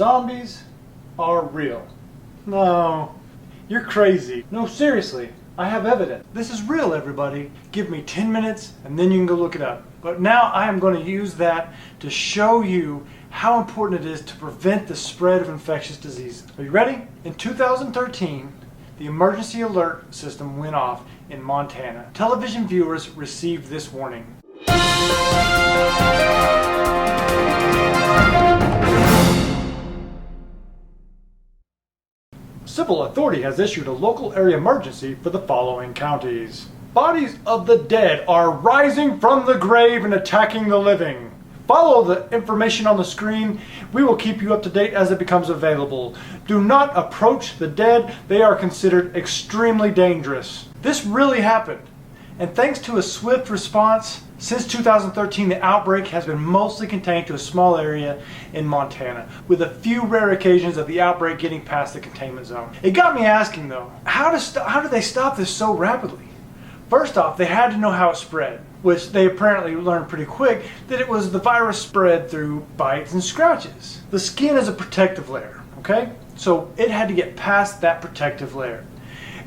Zombies are real. No, you're crazy. No, seriously, I have evidence. This is real, everybody. Give me 10 minutes and then you can go look it up. But now I am going to use that to show you how important it is to prevent the spread of infectious diseases. Are you ready? In 2013, the emergency alert system went off in Montana. Television viewers received this warning. Civil authority has issued a local area emergency for the following counties. Bodies of the dead are rising from the grave and attacking the living. Follow the information on the screen. We will keep you up to date as it becomes available. Do not approach the dead. They are considered extremely dangerous. This really happened. And thanks to a swift response, since 2013 the outbreak has been mostly contained to a small area in Montana, with a few rare occasions of the outbreak getting past the containment zone. It got me asking though, how did they stop this so rapidly? First off, they had to know how it spread, which they apparently learned pretty quick that it was the virus spread through bites and scratches. The skin is a protective layer, okay? So it had to get past that protective layer.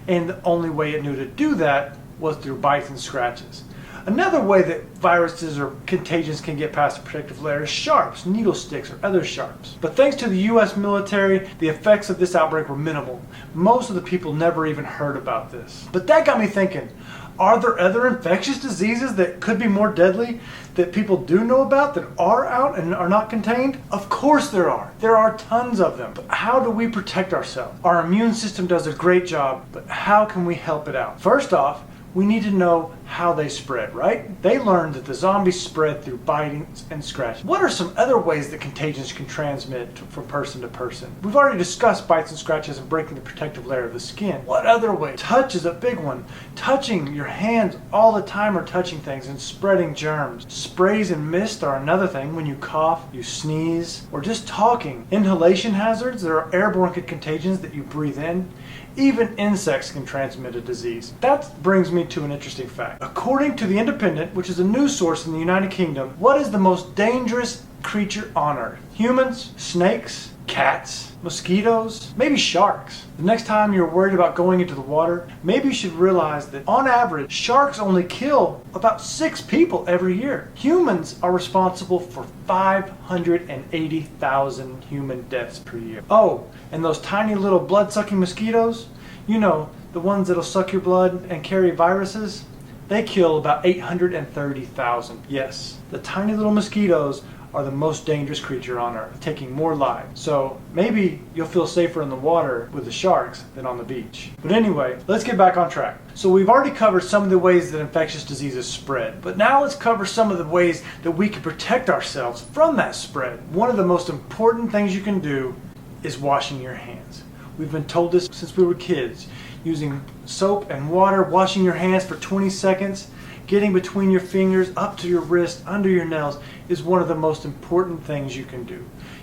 And the only way it knew to do that was through bites and scratches. Another way that viruses or contagions can get past the protective layer is sharps, needle sticks, or other sharps. But thanks to the US military, the effects of this outbreak were minimal. Most of the people never even heard about this. But that got me thinking, are there other infectious diseases that could be more deadly that people do know about that are out and are not contained? Of course there are. There are tons of them. But how do we protect ourselves? Our immune system does a great job, but how can we help it out? First off, we need to know how they spread, right? They learned that the zombies spread through biting and scratching. What are some other ways that contagions can transmit from person to person? We've already discussed bites and scratches and breaking the protective layer of the skin. What other way? Touch is a big one. Touching your hands all the time or touching things and spreading germs. Sprays and mist are another thing. When you cough, you sneeze, or just talking. Inhalation hazards, there are airborne contagions that you breathe in. Even insects can transmit a disease. That brings me to an interesting fact. According to The Independent, which is a news source in the United Kingdom, what is the most dangerous creature on Earth? Humans? Snakes? Cats? Mosquitoes? Maybe sharks? The next time you're worried about going into the water, maybe you should realize that on average, sharks only kill about 6 people every year. Humans are responsible for 580,000 human deaths per year. Oh, and those tiny little blood-sucking mosquitoes, you know, the ones that'll suck your blood and carry viruses, they kill about 830,000. Yes, the tiny little mosquitoes are the most dangerous creature on Earth, taking more lives. So maybe you'll feel safer in the water with the sharks than on the beach. But anyway, let's get back on track. So we've already covered some of the ways that infectious diseases spread, but now let's cover some of the ways that we can protect ourselves from that spread. One of the most important things you can do is washing your hands. We've been told this since we were kids. Using soap and water, washing your hands for 20 seconds, getting between your fingers, up to your wrist, under your nails, is one of the most important things you can do.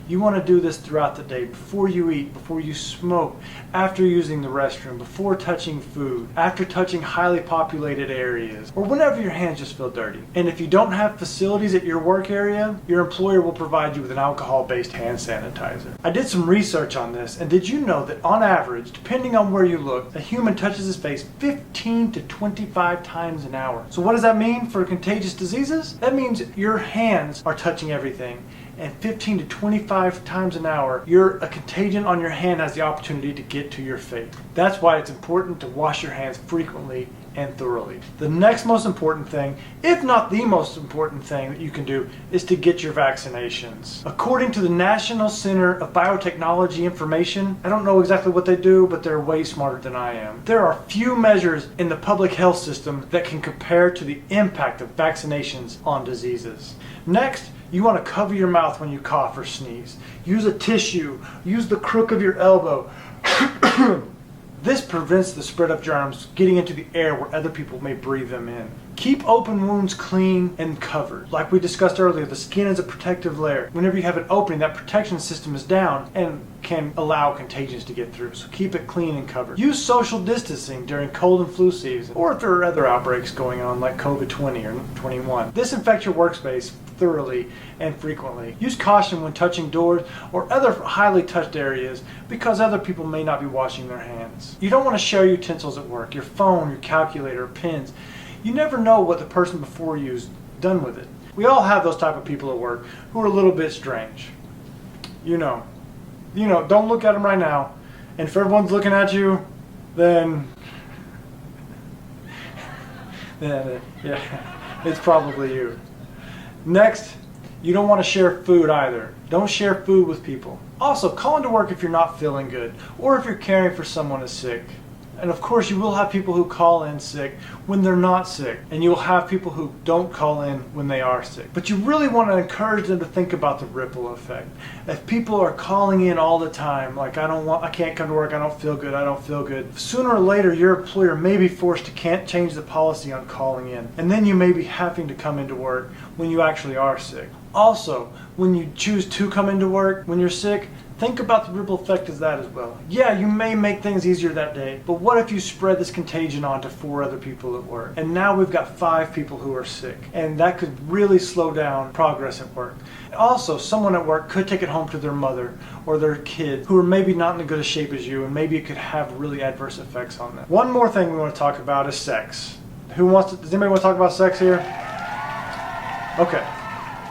You want to do this throughout the day, before you eat, before you smoke, after using the restroom, before touching food, after touching highly populated areas, or whenever your hands just feel dirty. And if you don't have facilities at your work area, your employer will provide you with an alcohol-based hand sanitizer. I did some research on this, and did you know that on average, depending on where you look, a human touches his face 15 to 25 times an hour. So what does that mean for contagious diseases? That means your hands are touching everything. And 15 to 25 times an hour, a contagion on your hand has the opportunity to get to your face. That's why it's important to wash your hands frequently and thoroughly. The next most important thing, if not the most important thing that you can do, is to get your vaccinations. According to the National Center of Biotechnology Information, I don't know exactly what they do, but they're way smarter than I am. There are few measures in the public health system that can compare to the impact of vaccinations on diseases. Next, you want to cover your mouth when you cough or sneeze. Use a tissue. Use the crook of your elbow. This prevents the spread of germs getting into the air where other people may breathe them in. Keep open wounds clean and covered. Like we discussed earlier, the skin is a protective layer. Whenever you have an opening, that protection system is down and can allow contagions to get through, so keep it clean and covered. Use social distancing during cold and flu season, or if there are other outbreaks going on like COVID-20 or 21. Disinfect your workspace thoroughly and frequently. Use caution when touching doors or other highly touched areas because other people may not be washing their hands. You don't want to share utensils at work, your phone, your calculator, pens. You never know what the person before you's done with it. We all have those type of people at work who are a little bit strange. You know, don't look at them right now. And if everyone's looking at you, then yeah, it's probably you. Next, you don't want to share food either. Don't share food with people. Also, call into work if you're not feeling good or if you're caring for someone who's sick. And of course, you will have people who call in sick when they're not sick. And you'll have people who don't call in when they are sick. But you really want to encourage them to think about the ripple effect. If people are calling in all the time, like I can't come to work, I don't feel good. Sooner or later, your employer may be forced to can't change the policy on calling in. And then you may be having to come into work when you actually are sick. Also, when you choose to come into work when you're sick, think about the ripple effect of that as well. Yeah, you may make things easier that day, but what if you spread this contagion onto 4 other people at work? And now we've got 5 people who are sick, and that could really slow down progress at work. Also, someone at work could take it home to their mother or their kid who are maybe not in as good a shape as you, and maybe it could have really adverse effects on them. One more thing we want to talk about is sex. Does anybody want to talk about sex here? Okay.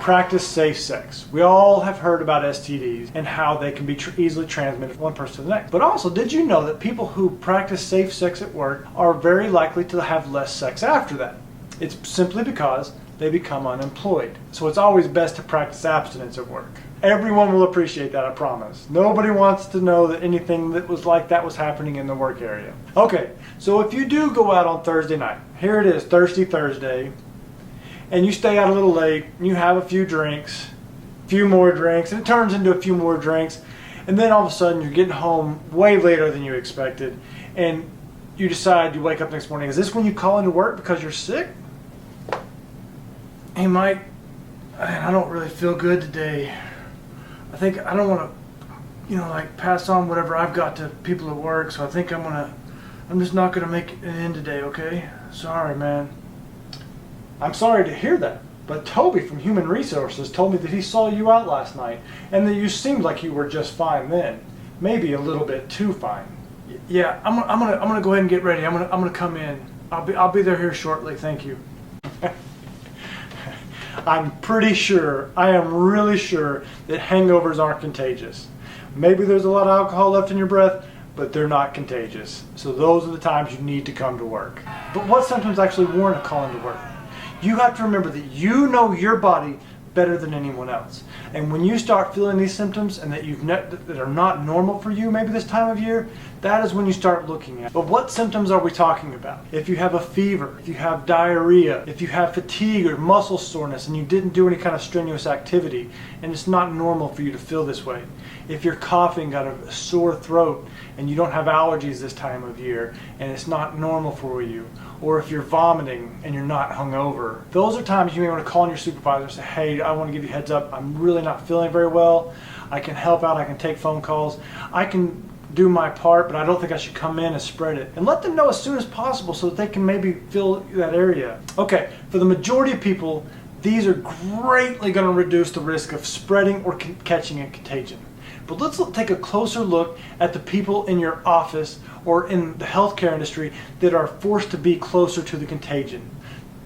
Practice safe sex. We all have heard about STDs and how they can be easily transmitted from one person to the next. But also, did you know that people who practice safe sex at work are very likely to have less sex after that? It's simply because they become unemployed. So it's always best to practice abstinence at work. Everyone will appreciate that, I promise. Nobody wants to know that anything that was like that was happening in the work area. Okay, so if you do go out on Thursday night, here it is, Thirsty Thursday, and you stay out a little late, and you have a few drinks, a few more drinks, and it turns into a few more drinks, and then all of a sudden you're getting home way later than you expected, and you decide, you wake up next morning, is this when you call into work because you're sick? Hey Mike, I don't really feel good today. I think I don't want to, pass on whatever I've got to people at work, so I think I'm just not going to make it in today, okay? Sorry, man. I'm sorry to hear that, but Toby from Human Resources told me that he saw you out last night and that you seemed like you were just fine then, maybe a little bit too fine. Yeah, I'm gonna go ahead and get ready. I'm gonna come in. I'll be there here shortly. Thank you. I'm pretty sure, I am really sure that hangovers aren't contagious. Maybe there's a lot of alcohol left in your breath, but they're not contagious. So those are the times you need to come to work. But what symptoms actually warrant a call into work? You have to remember that you know your body better than anyone else. And when you start feeling these symptoms and that are not normal for you maybe this time of year, that is when you start looking at. But what symptoms are we talking about? If you have a fever, if you have diarrhea, if you have fatigue or muscle soreness and you didn't do any kind of strenuous activity and it's not normal for you to feel this way. If you're coughing, got a sore throat and you don't have allergies this time of year and it's not normal for you. Or if you're vomiting and you're not hungover. Those are times you may want to call in your supervisor and say, hey, I want to give you a heads up. I'm really not feeling very well. I can help out. I can take phone calls. I can do my part, but I don't think I should come in and spread it. And let them know as soon as possible so that they can maybe fill that area. Okay, for the majority of people, these are greatly going to reduce the risk of spreading or catching a contagion. But let's take a closer look at the people in your office or in the healthcare industry that are forced to be closer to the contagion.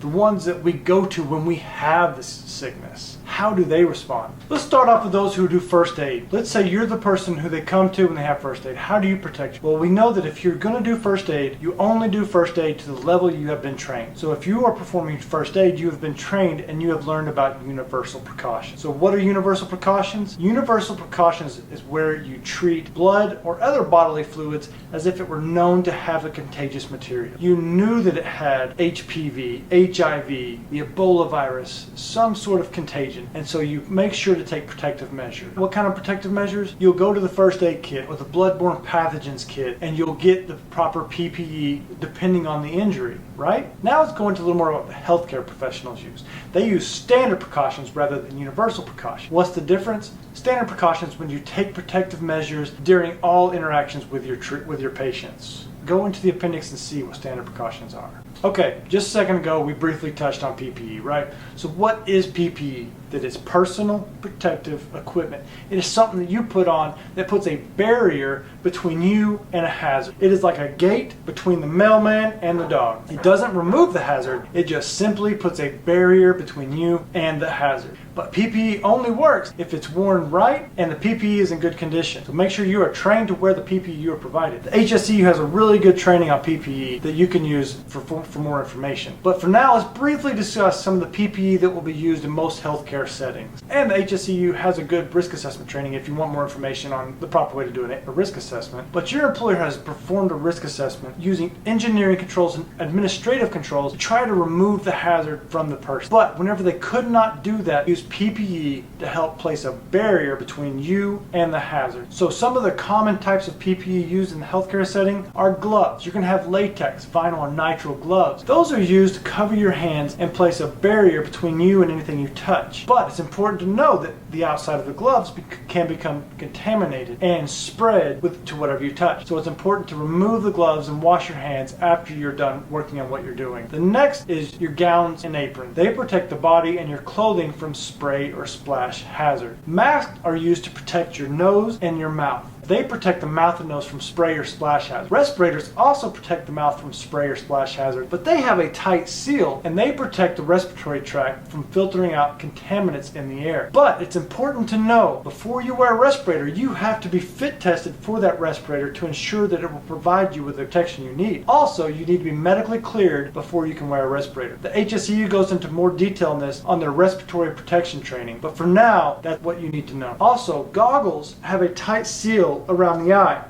The ones that we go to when we have this sickness. How do they respond? Let's start off with those who do first aid. Let's say you're the person who they come to when they have first aid. How do you protect you? Well, we know that if you're going to do first aid, you only do first aid to the level you have been trained. So if you are performing first aid, you have been trained and you have learned about universal precautions. So what are universal precautions? Universal precautions is where you treat blood or other bodily fluids as if it were known to have a contagious material. You knew that it had HPV, HIV, the Ebola virus, some sort of contagion. And so you make sure to take protective measures. What kind of protective measures? You'll go to the first aid kit or the bloodborne pathogens kit, and you'll get the proper PPE depending on the injury, right? Now let's go into a little more about the healthcare professionals use. They use standard precautions rather than universal precautions. What's the difference? Standard precautions when you take protective measures during all interactions with your patients. Go into the appendix and see what standard precautions are. Okay, just a second ago we briefly touched on PPE, right? So what is PPE? That is personal protective equipment. It is something that you put on that puts a barrier between you and a hazard. It is like a gate between the mailman and the dog. It doesn't remove the hazard, it just simply puts a barrier between you and the hazard. But PPE only works if it's worn right and the PPE is in good condition. So make sure you are trained to wear the PPE you are provided. The HSCU has a really good training on PPE that you can use for more information. But for now, let's briefly discuss some of the PPE that will be used in most healthcare settings. And the HSCU has a good risk assessment training if you want more information on the proper way to do a risk assessment. But your employer has performed a risk assessment using engineering controls and administrative controls to try to remove the hazard from the person. But whenever they could not do that, use PPE to help place a barrier between you and the hazard. So some of the common types of PPE used in the healthcare setting are gloves. You're going to have latex, vinyl, and nitrile gloves. Those are used to cover your hands and place a barrier between you and anything you touch. But it's important to know that the outside of the gloves can become contaminated and spread to whatever you touch. So it's important to remove the gloves and wash your hands after you're done working on what you're doing. The next is your gowns and aprons. They protect the body and your clothing from spray or splash hazard. Masks are used to protect your nose and your mouth. They protect the mouth and nose from spray or splash hazard. Respirators also protect the mouth from spray or splash hazard, but they have a tight seal and they protect the respiratory tract from filtering out contaminants in the air. But it's important to know, before you wear a respirator, you have to be fit tested for that respirator to ensure that it will provide you with the protection you need. Also, you need to be medically cleared before you can wear a respirator. The HSCU goes into more detail on this on their respiratory protection training, but for now, that's what you need to know. Also, goggles have a tight seal around the eye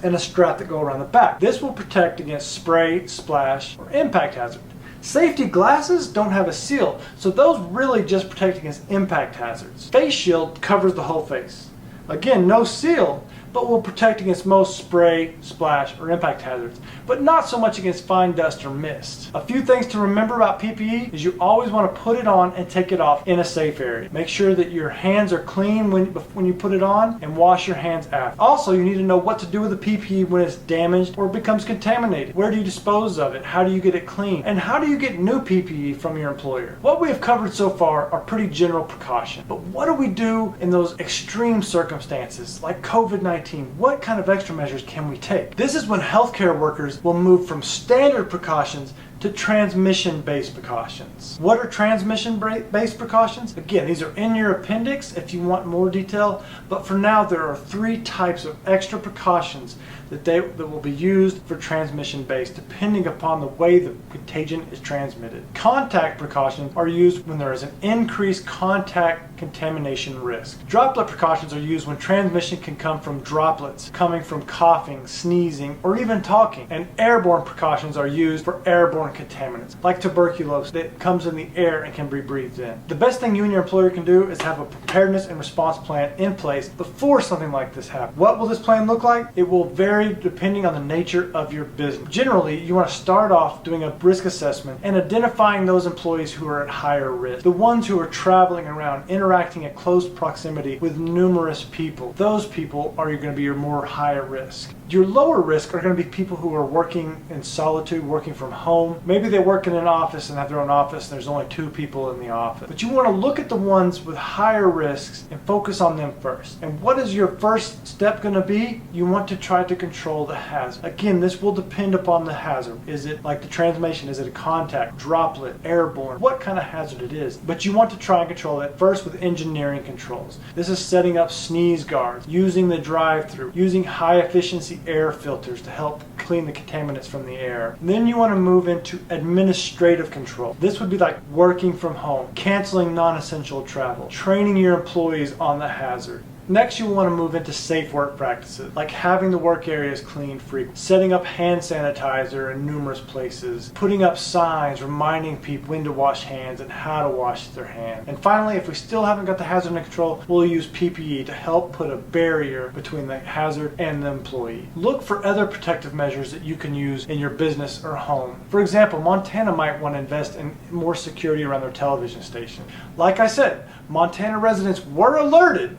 and a strap that go around the back. This will protect against spray, splash, or impact hazard. Safety glasses don't have a seal, so those really just protect against impact hazards. Face shield covers the whole face. Again, no seal, but will protect against most spray, splash, or impact hazards, but not so much against fine dust or mist. A few things to remember about PPE is you always want to put it on and take it off in a safe area. Make sure that your hands are clean when you put it on, and wash your hands after. Also, you need to know what to do with the PPE when it's damaged or becomes contaminated. Where do you dispose of it? How do you get it clean? And how do you get new PPE from your employer? What we have covered so far are pretty general precautions, but what do we do in those extreme circumstances like COVID-19? What kind of extra measures can we take? This is when healthcare workers will move from standard precautions to transmission-based precautions. What are transmission-based precautions? Again, these are in your appendix if you want more detail, but for now there are 3 types of extra precautions that will be used for transmission-based depending upon the way the contagion is transmitted. Contact precautions are used when there is an increased contact contamination risk. Droplet precautions are used when transmission can come from droplets coming from coughing, sneezing, or even talking. And airborne precautions are used for airborne contaminants, like tuberculosis that comes in the air and can be breathed in. The best thing you and your employer can do is have a preparedness and response plan in place before something like this happens. What will this plan look like? It will vary depending on the nature of your business. Generally, you want to start off doing a risk assessment and identifying those employees who are at higher risk. The ones who are traveling around, interacting at close proximity with numerous people. Those people are going to be your more higher risk. Your lower risk are going to be people who are working in solitude, working from home. Maybe they work in an office and have their own office and there's only 2 people in the office. But you want to look at the ones with higher risks and focus on them first. And what is your first step going to be? You want to try to control the hazard. Again, this will depend upon the hazard. Is it like the transmission? Is it a contact, droplet, airborne? What kind of hazard it is? But you want to try and control that first with engineering controls. This is setting up sneeze guards, using the drive-through, using high efficiency air filters to help clean the contaminants from the air. And then you want to move into administrative control. This would be like working from home, canceling non-essential travel, training your employees on the hazard. Next, you'll want to move into safe work practices, like having the work areas cleaned frequently, setting up hand sanitizer in numerous places, putting up signs reminding people when to wash hands and how to wash their hands. And finally, if we still haven't got the hazard under control, we'll use PPE to help put a barrier between the hazard and the employee. Look for other protective measures that you can use in your business or home. For example, Montana might want to invest in more security around their television station. Like I said, Montana residents were alerted,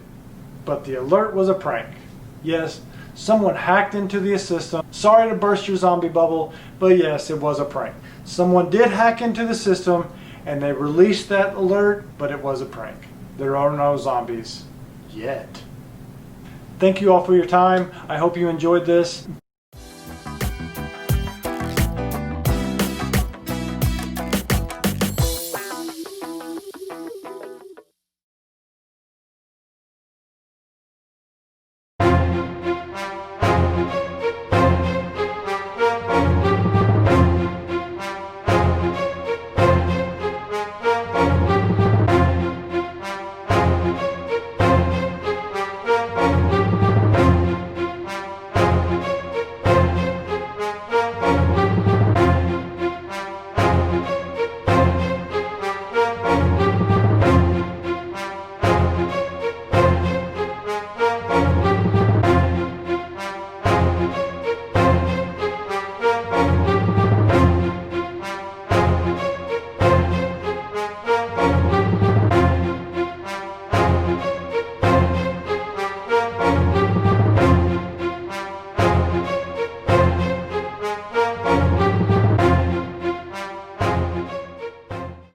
but the alert was a prank. Yes, someone hacked into the system. Sorry to burst your zombie bubble, but yes, it was a prank. Someone did hack into the system and they released that alert, but it was a prank. There are no zombies yet. Thank you all for your time. I hope you enjoyed this.